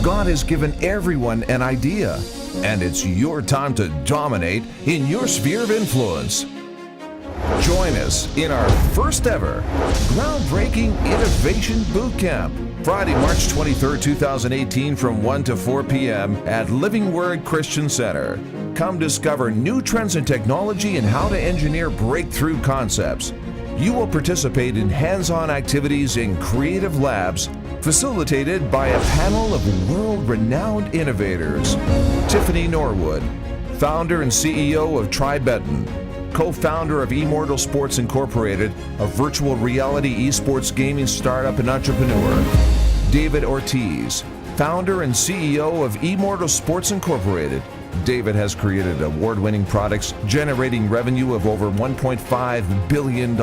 God has given everyone an idea, and it's your time to dominate in your sphere of influence. Join us in our first ever groundbreaking innovation bootcamp, Friday, March 23rd, 2018 from 1 to 4 p.m. at Living Word Christian Center. Come discover new trends in technology and how to engineer breakthrough concepts. You will participate in hands-on activities in creative labs facilitated by a panel of world-renowned innovators. Tiffany Norwood, founder and CEO of Tribeton, co-founder of Immortal Sports Incorporated, a virtual reality esports gaming startup and entrepreneur. David Ortiz, founder and CEO of Immortal Sports Incorporated. David has created award-winning products generating revenue of over $1.5 billion.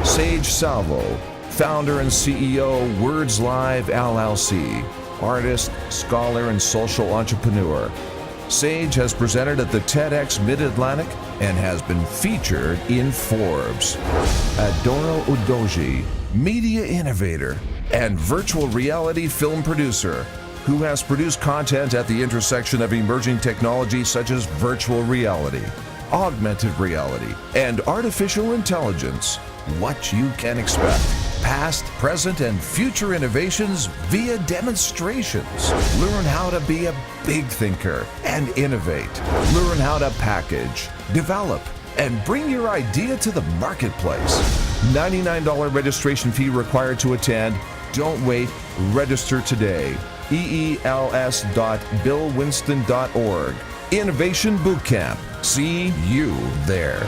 Sage Salvo, founder and CEO, Words Live LLC, artist, scholar, and social entrepreneur. Sage has presented at the TEDx Mid-Atlantic and has been featured in Forbes. Adoro Udoji, media innovator and virtual reality film producer, who has produced content at the intersection of emerging technologies such as virtual reality, augmented reality, and artificial intelligence. What you can expect. Past, present, and future innovations via demonstrations. Learn how to be a big thinker and innovate. Learn how to package, develop, and bring your idea to the marketplace. $99 registration fee required to attend. Don't wait. Register today. EELS.BillWinston.org. Innovation Bootcamp. See you there.